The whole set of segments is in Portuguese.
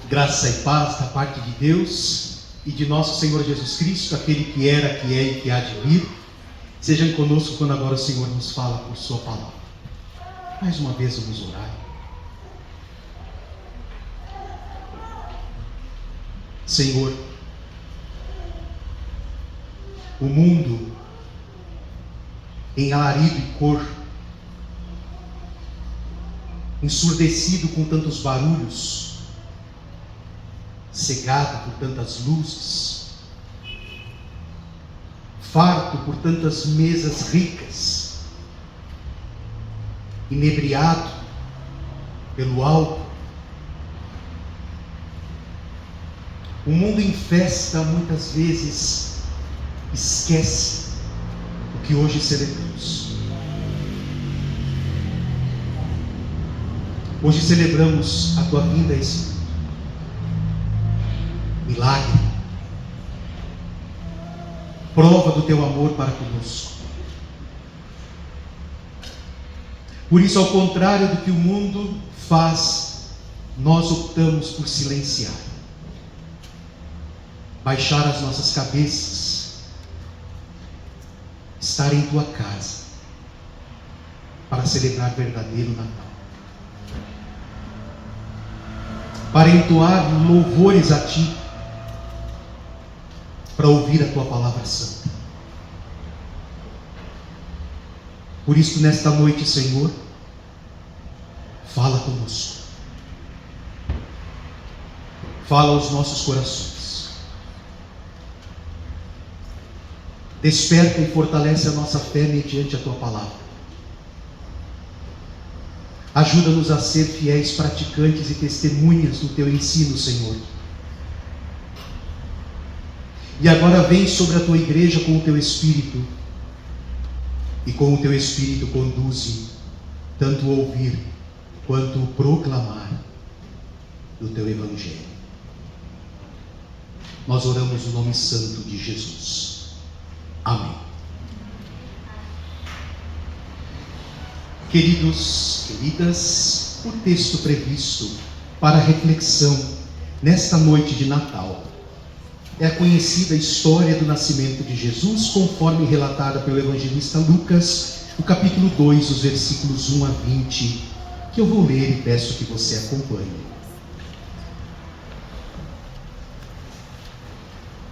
Graça e paz da parte de Deus e de nosso Senhor Jesus Cristo, aquele que era, que é e que há de vir. Sejam conosco quando agora o Senhor nos fala por sua palavra. Mais uma vez vamos orar. Senhor, o mundo em alarido e cor, ensurdecido com tantos barulhos, cegado por tantas luzes, farto por tantas mesas ricas, inebriado pelo álcool. O mundo em festa muitas vezes esquece o que hoje celebramos. Hoje celebramos a tua vinda, Espírito. Milagre, prova do teu amor para conosco. Por isso, ao contrário do que o mundo faz, nós optamos por silenciar, baixar as nossas cabeças, estar em tua casa para celebrar verdadeiro Natal, para entoar louvores a ti, para ouvir a tua palavra santa. Por isso, nesta noite, Senhor, fala conosco, fala aos nossos corações, desperta e fortalece a nossa fé mediante a tua palavra. Ajuda-nos a ser fiéis praticantes e testemunhas do teu ensino, Senhor. E agora vem sobre a tua igreja com o teu Espírito, e com o teu Espírito conduze tanto o ouvir quanto o proclamar do teu Evangelho. Nós oramos no nome santo de Jesus. Amém. Queridos, queridas, o texto previsto para reflexão nesta noite de Natal é a conhecida história do nascimento de Jesus, conforme relatada pelo evangelista Lucas, no capítulo 2, os versículos 1 a 20, que eu vou ler e peço que você acompanhe.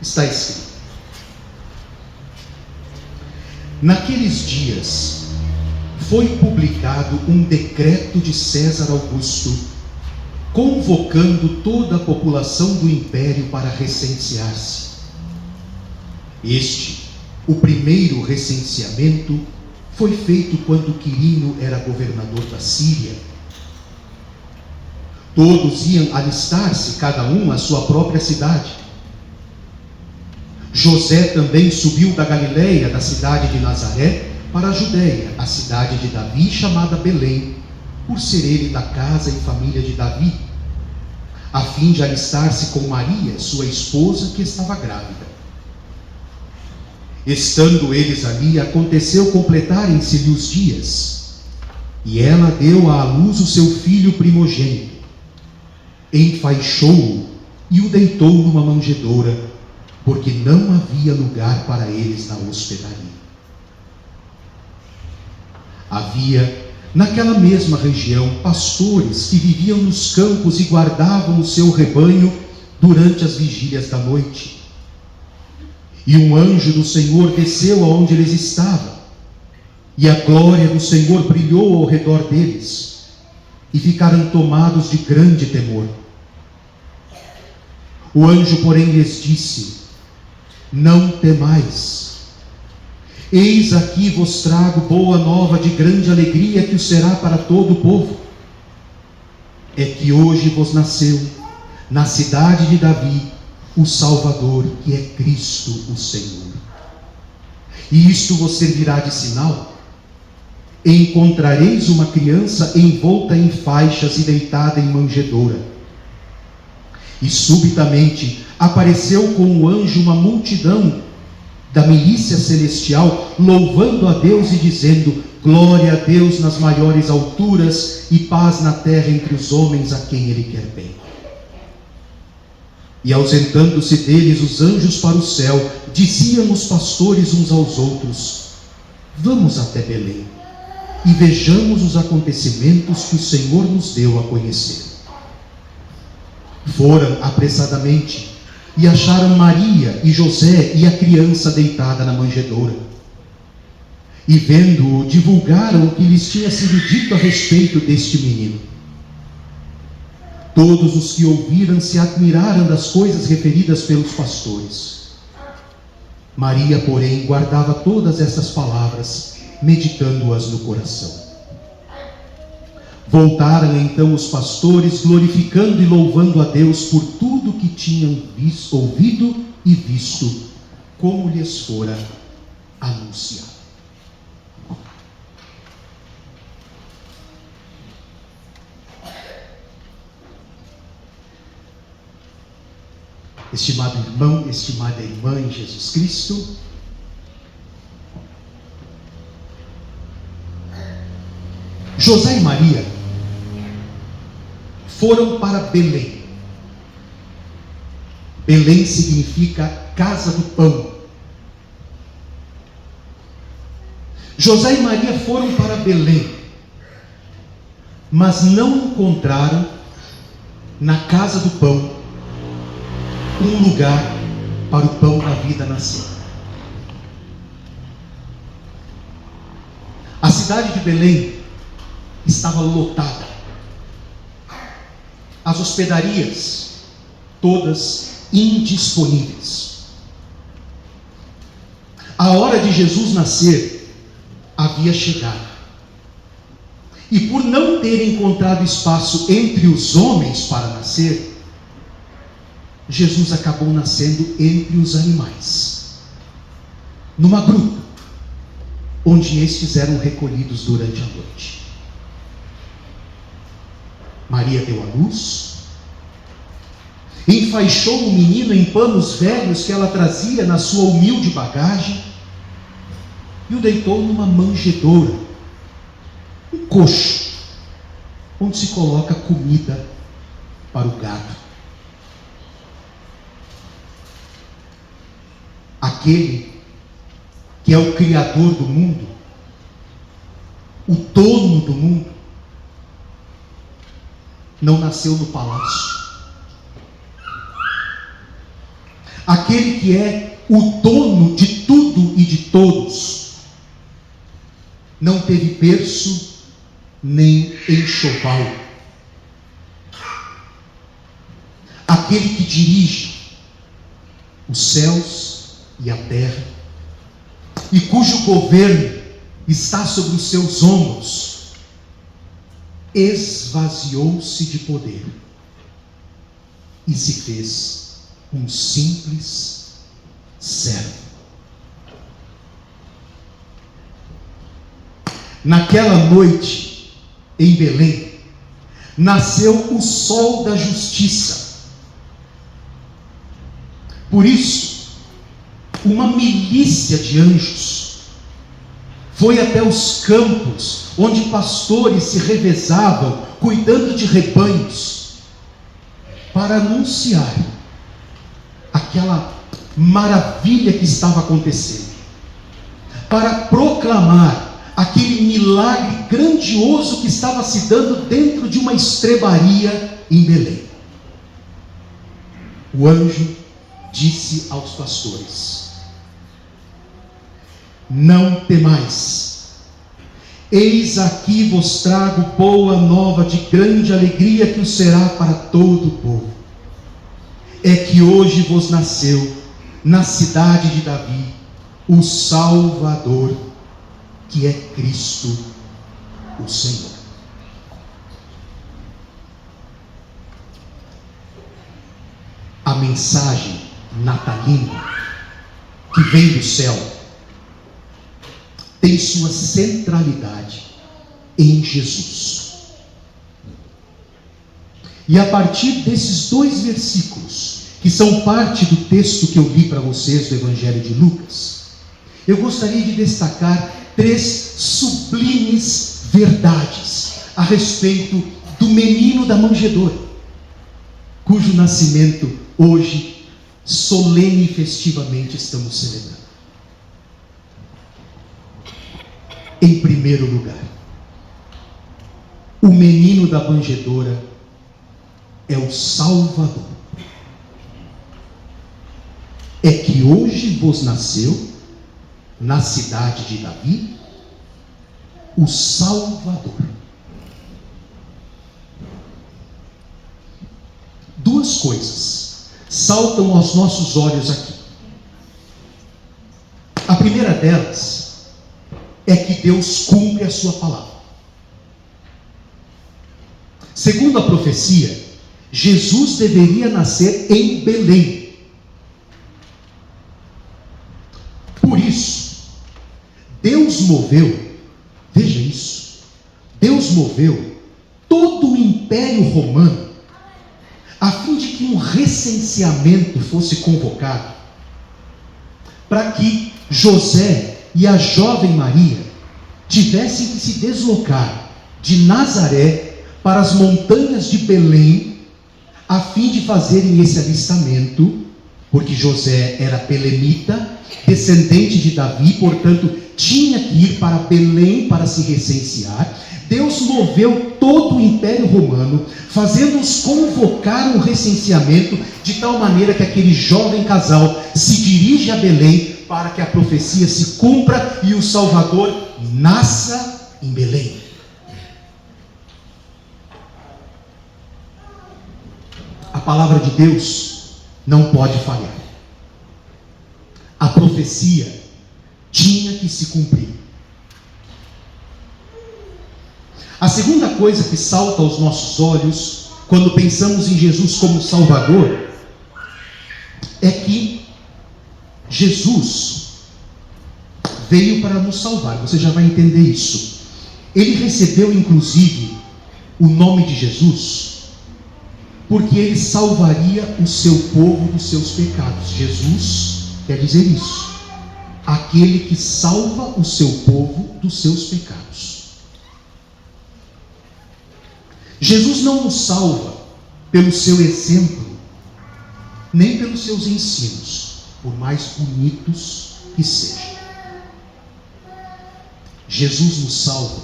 Está escrito: naqueles dias foi publicado um decreto de César Augusto, convocando toda a população do império para recensear-se. O primeiro recenseamento, foi feito quando Quirino era governador da Síria. Todos iam alistar-se, cada um à sua própria cidade. José também subiu da Galileia, da cidade de Nazaré, para a Judeia, a cidade de Davi, chamada Belém, por ser ele da casa e família de Davi, a fim de alistar-se com Maria, sua esposa, que estava grávida. Estando eles ali, aconteceu completarem-se-lhe os dias, e ela deu à luz o seu filho primogênito, enfaixou-o e o deitou numa manjedoura, porque não havia lugar para eles na hospedaria. Havia naquela mesma região pastores que viviam nos campos e guardavam o seu rebanho durante as vigílias da noite. E um anjo do Senhor desceu aonde eles estavam, e a glória do Senhor brilhou ao redor deles, e ficaram tomados de grande temor. O anjo, porém, lhes disse: não temais. Eis aqui vos trago boa nova de grande alegria, que o será para todo o povo. É que hoje vos nasceu, na cidade de Davi, o Salvador, que é Cristo o Senhor. E isto vos servirá de sinal: encontrareis uma criança envolta em faixas e deitada em manjedoura. E subitamente apareceu com o anjo uma multidão da milícia celestial, louvando a Deus e dizendo: Glória a Deus nas maiores alturas e paz na terra entre os homens a quem Ele quer bem. E ausentando-se deles os anjos para o céu, diziam os pastores uns aos outros: vamos até Belém e vejamos os acontecimentos que o Senhor nos deu a conhecer. Foram apressadamente e acharam Maria e José e a criança deitada na manjedoura. E vendo-o, divulgaram o que lhes tinha sido dito a respeito deste menino. Todos os que ouviram se admiraram das coisas referidas pelos pastores. Maria, porém, guardava todas estas palavras, meditando-as no coração. Voltaram então os pastores, glorificando e louvando a Deus por tudo que tinham ouvido e visto, como lhes fora anunciado. Estimado irmão, estimada irmã em Jesus Cristo, José e Maria foram para Belém. Belém significa casa do pão. José e Maria foram para Belém, mas não encontraram na casa do pão um lugar para o pão da vida nascer. A cidade de Belém estava lotada. As hospedarias, todas indisponíveis. A hora de Jesus nascer havia chegado. E por não ter encontrado espaço entre os homens para nascer, Jesus acabou nascendo entre os animais, numa gruta, onde estes eram recolhidos durante a noite. Maria deu à luz, enfaixou o menino em panos velhos que ela trazia na sua humilde bagagem e o deitou numa manjedoura, um coxo, onde se coloca comida para o gado. Aquele que é o Criador do mundo, o dono do mundo, não nasceu no palácio. Aquele que é o dono de tudo e de todos, não teve berço nem enxoval. Aquele que dirige os céus e a terra, e cujo governo está sobre os seus ombros, esvaziou-se de poder e se fez um simples servo. Naquela noite, em Belém, nasceu o sol da justiça. Por isso, uma milícia de anjos foi até os campos onde pastores se revezavam cuidando de rebanhos, para anunciar aquela maravilha que estava acontecendo, para proclamar aquele milagre grandioso que estava se dando dentro de uma estrebaria em Belém. O anjo disse aos pastores: não temais, eis aqui vos trago boa nova de grande alegria, que o será para todo o povo. É que hoje vos nasceu na cidade de Davi o Salvador, que é Cristo o Senhor. A mensagem natalina que vem do céu tem sua centralidade em Jesus. E a partir desses 2 versículos, que são parte do texto que eu li para vocês do Evangelho de Lucas, eu gostaria de destacar três sublimes verdades a respeito do menino da manjedoura, cujo nascimento hoje, solene e festivamente, estamos celebrando. Em primeiro lugar, o menino da manjedoura é o Salvador. É que hoje vos nasceu, na cidade de Davi, o Salvador. Duas coisas saltam aos nossos olhos aqui. A primeira delas é que Deus cumpre a sua palavra. Segundo a profecia, Jesus deveria nascer em Belém. Por isso, Deus moveu, veja isso, Deus moveu todo o Império Romano a fim de que um recenseamento fosse convocado, para que José e a jovem Maria tivessem que se deslocar de Nazaré para as montanhas de Belém, a fim de fazerem esse alistamento, porque José era belemita, descendente de Davi, portanto tinha que ir para Belém para se recensear. Deus moveu todo o Império Romano, fazendo-os convocar um recenseamento, de tal maneira que aquele jovem casal se dirige a Belém, para que a profecia se cumpra e o Salvador nasça em Belém. A palavra de Deus não pode falhar. A profecia tinha que se cumprir. A segunda coisa que salta aos nossos olhos, quando pensamos em Jesus como Salvador, é que Jesus veio para nos salvar. Você já vai entender isso. Ele recebeu, inclusive, o nome de Jesus, porque ele salvaria o seu povo dos seus pecados. Jesus quer dizer isso: aquele que salva o seu povo dos seus pecados. Jesus não nos salva pelo seu exemplo, nem pelos seus ensinos, por mais bonitos que sejam. Jesus nos salva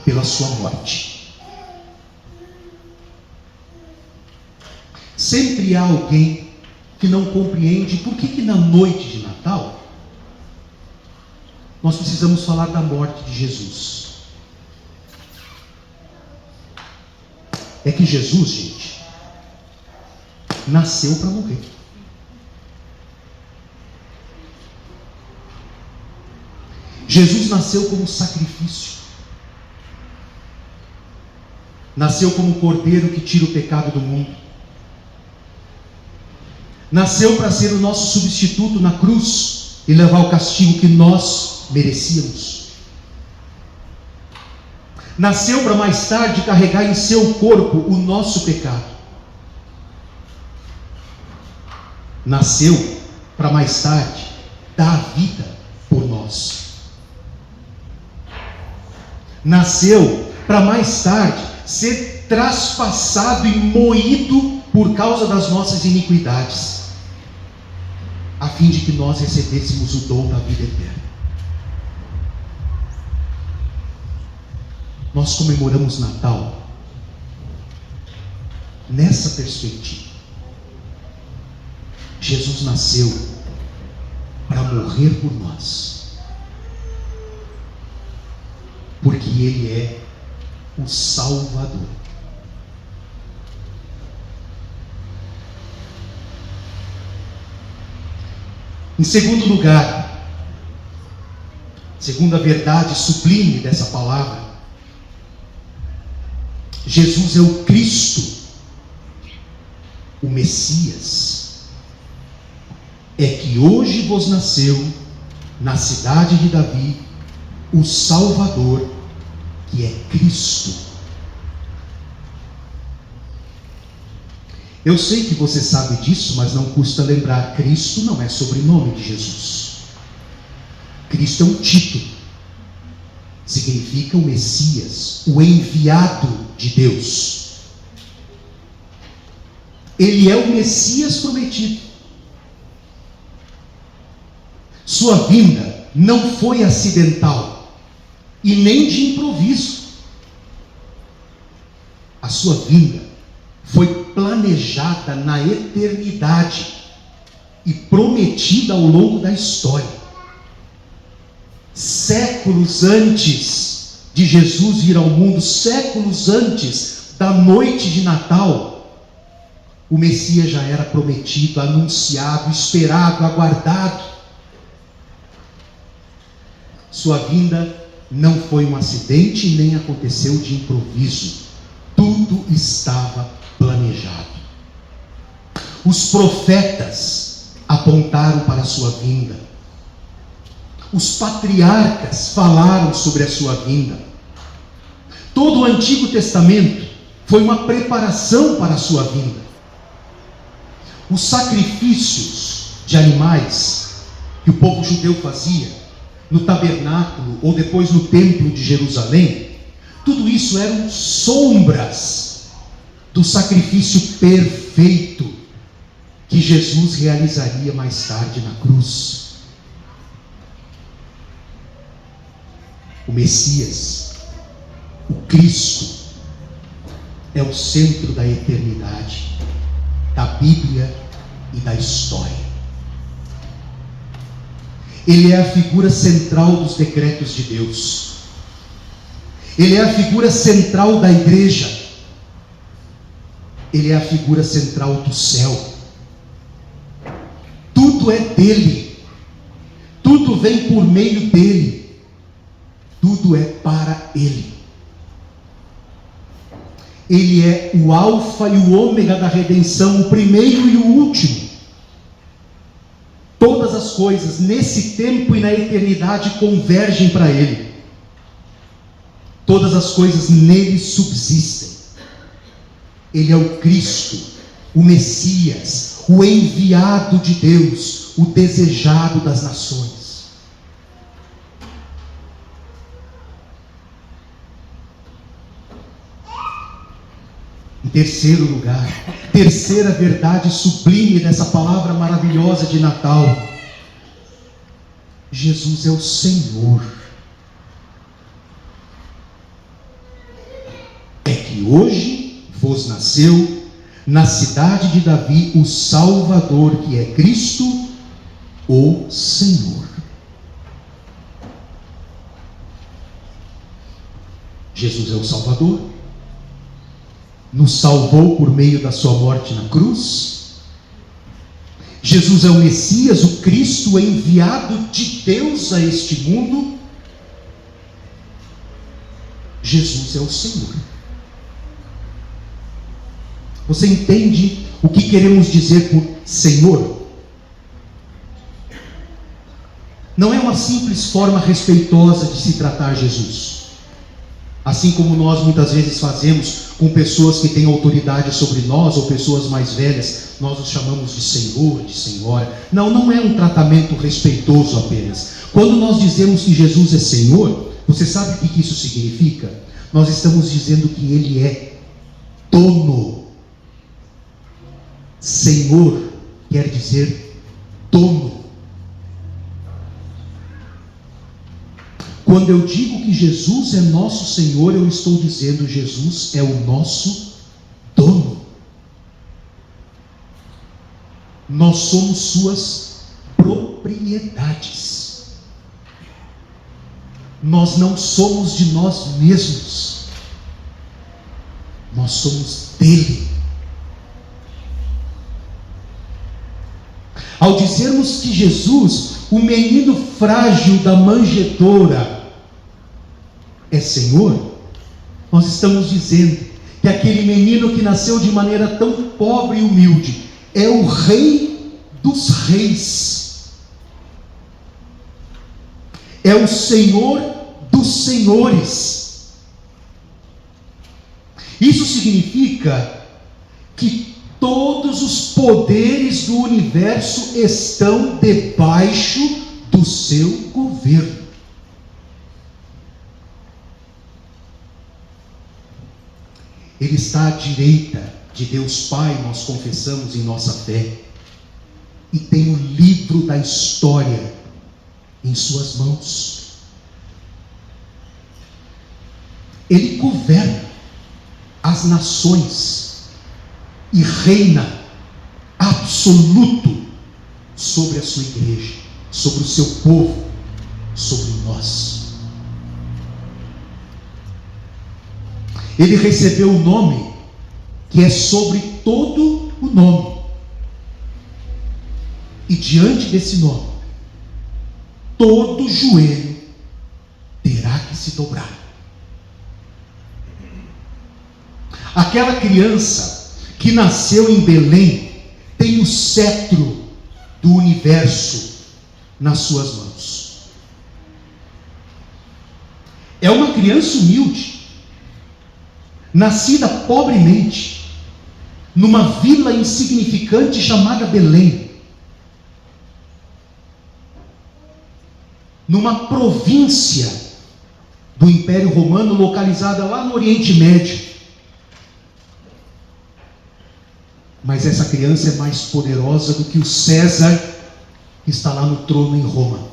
pela sua morte. Sempre há alguém que não compreende por que na noite de Natal nós precisamos falar da morte de Jesus. É que Jesus, gente, nasceu para morrer. Jesus nasceu como sacrifício. Nasceu como cordeiro que tira o pecado do mundo. Nasceu para ser o nosso substituto na cruz e levar o castigo que nós merecíamos. Nasceu para mais tarde carregar em seu corpo o nosso pecado. Nasceu para mais tarde dar a vida por nós. Nasceu para mais tarde ser traspassado e moído por causa das nossas iniquidades, a fim de que nós recebêssemos o dom da vida eterna. Nós comemoramos Natal nessa perspectiva. Jesus nasceu para morrer por nós, porque Ele é o Salvador. Em segundo lugar, segunda verdade sublime dessa palavra, Jesus é o Cristo, o Messias. É que hoje vos nasceu, na cidade de Davi, o Salvador, que é Cristo. Eu sei que você sabe disso, mas não custa lembrar: Cristo não é sobrenome de Jesus. Cristo é um título. significa o Messias, o enviado de Deus. Ele é o Messias prometido. Sua vinda não foi acidental e nem de improviso. A sua vinda foi planejada na eternidade e prometida ao longo da história. Séculos antes de Jesus vir ao mundo, séculos antes da noite de Natal, o Messias já era prometido, anunciado, esperado, aguardado. Sua vinda não foi um acidente e nem aconteceu de improviso. Tudo estava planejado. Os profetas apontaram para a sua vinda. Os patriarcas falaram sobre a sua vinda. Todo o Antigo Testamento foi uma preparação para a sua vinda. Os sacrifícios de animais que o povo judeu fazia no tabernáculo ou depois no templo de Jerusalém, tudo isso eram sombras do sacrifício perfeito que Jesus realizaria mais tarde na cruz. O Messias, o Cristo, é o centro da eternidade, da Bíblia e da história. Ele é a figura central dos decretos de Deus. Ele é a figura central da igreja. Ele é a figura central do céu. Tudo é dele. Tudo vem por meio dele. Tudo é para ele. Ele é o alfa e o ômega da redenção, o primeiro e o último. Todas as coisas nesse tempo e na eternidade convergem para ele. Todas as coisas nele subsistem. Ele é o Cristo, o Messias, o enviado de Deus, o desejado das nações. Em terceiro lugar, terceira verdade sublime dessa palavra maravilhosa de Natal: Jesus é o Senhor. É que hoje vos nasceu na cidade de Davi o Salvador, que é Cristo, o Senhor. Jesus é o Salvador. Nos salvou por meio da sua morte na cruz. Jesus é o Messias, o Cristo, enviado de Deus a este mundo. Jesus é o Senhor. Você entende o que queremos dizer por Senhor? Não é uma simples forma respeitosa de se tratar Jesus, assim como nós muitas vezes fazemos com pessoas que têm autoridade sobre nós, ou pessoas mais velhas, nós os chamamos de Senhor, de Senhora. Não é um tratamento respeitoso apenas. Quando nós dizemos que Jesus é Senhor, você sabe o que isso significa? Nós estamos dizendo que Ele é dono. Senhor quer dizer dono. Quando eu digo que Jesus é nosso Senhor, eu estou dizendo que Jesus é o nosso dono. Nós somos suas propriedades. Nós não somos de nós mesmos. Nós somos dele. Ao dizermos que Jesus, o menino frágil da manjedoura, é Senhor, nós estamos dizendo que aquele menino que nasceu de maneira tão pobre e humilde é o Rei dos Reis, é o Senhor dos Senhores. Isso significa que todos os poderes do universo estão debaixo do seu governo. Ele está à direita de Deus Pai, nós confessamos em nossa fé, e tem o livro da história em suas mãos. Ele governa as nações e reina absoluto sobre a sua igreja, sobre o seu povo, sobre nós. Ele recebeu o nome que é sobre todo o nome. E diante desse nome, todo joelho terá que se dobrar. Aquela criança que nasceu em Belém tem o cetro do universo nas suas mãos. É uma criança humilde, nascida pobremente, numa vila insignificante chamada Belém, numa província do Império Romano, localizada lá no Oriente Médio. Mas essa criança é mais poderosa do que o César que está lá no trono em Roma.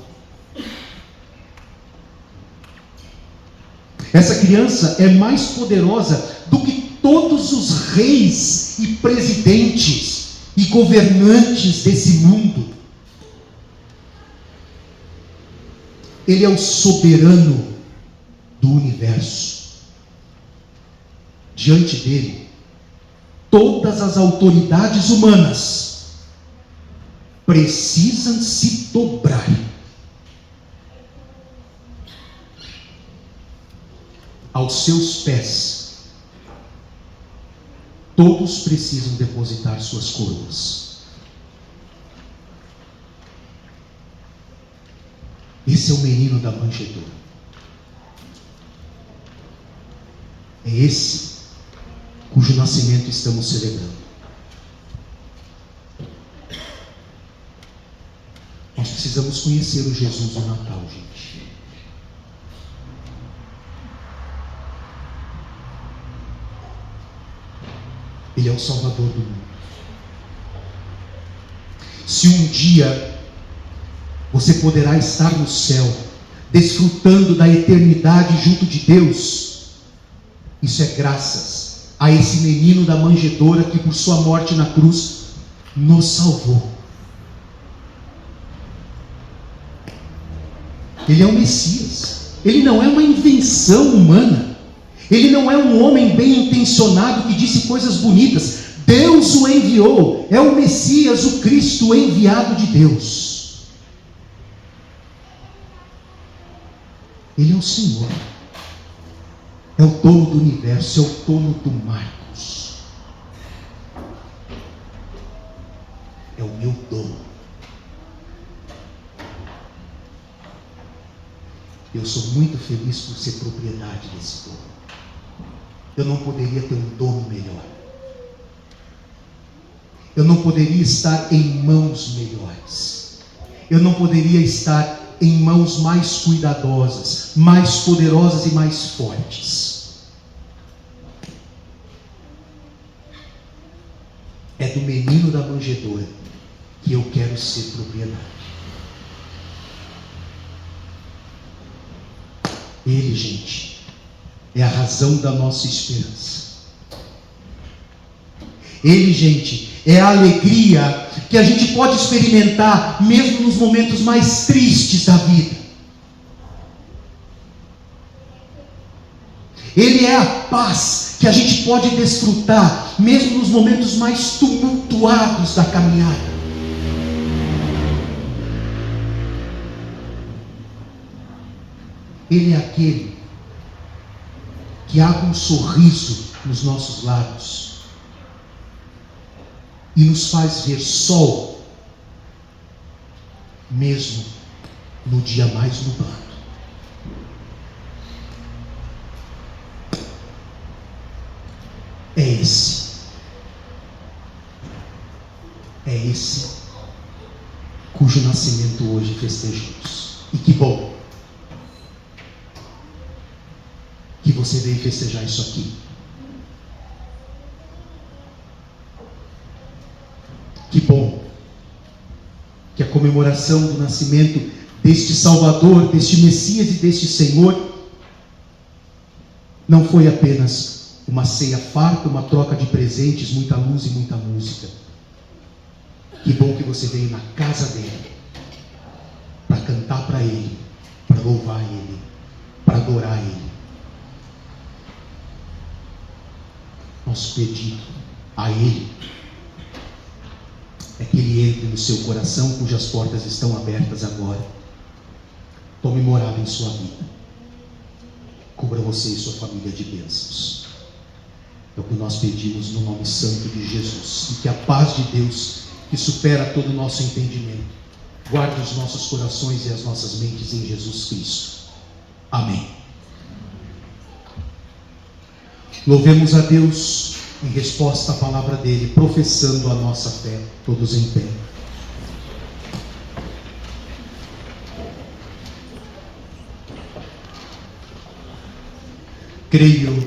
Essa criança é mais poderosa do que todos os reis e presidentes e governantes desse mundo. Ele é o soberano do universo. Diante dele, todas as autoridades humanas precisam se dobrar. Aos seus pés, todos precisam depositar suas coroas. Esse é o menino da manjedoura. É esse cujo nascimento estamos celebrando. Nós precisamos conhecer o Jesus do Natal, gente. Ele é o Salvador do mundo. Se um dia você poderá estar no céu, desfrutando da eternidade junto de Deus, isso é graças a esse menino da manjedoura que por sua morte na cruz nos salvou. Ele é o Messias. Ele não é uma invenção humana. Ele não é um homem bem intencionado que disse coisas bonitas. Deus o enviou. É o Messias, o Cristo, o enviado de Deus. Ele é o Senhor. É o dono do universo, é o dono do Marcos. É o meu dono. Eu sou muito feliz por ser propriedade desse dono. Eu não poderia ter um dono melhor. Eu não poderia estar em mãos melhores. Eu não poderia estar em mãos mais cuidadosas, mais poderosas e mais fortes. É do menino da manjedoura que eu quero ser propriedade. Ele, gente, é a razão da nossa esperança. Ele, gente, é a alegria que a gente pode experimentar mesmo nos momentos mais tristes da vida. Ele é a paz que a gente pode desfrutar mesmo nos momentos mais tumultuados da caminhada. Ele é aquele que abre um sorriso nos nossos lábios e nos faz ver sol, mesmo no dia mais nublado. É esse cujo nascimento hoje festejamos. E que bom que você veio festejar isso aqui. Que bom que a comemoração do nascimento deste Salvador, deste Messias e deste Senhor não foi apenas uma ceia farta, uma troca de presentes, muita luz e muita música. Que bom que você veio na casa dele para cantar para ele, para louvar ele, para adorar ele. Nosso pedido a ele é que ele entre no seu coração, cujas portas estão abertas agora. Tome morada em sua vida. Cubra você e sua família de bênçãos. É o que nós pedimos no nome santo de Jesus. E que a paz de Deus, que supera todo o nosso entendimento, guarde os nossos corações e as nossas mentes em Jesus Cristo. Amém. Louvemos a Deus em resposta à palavra dele, professando a nossa fé, todos em pé. Creio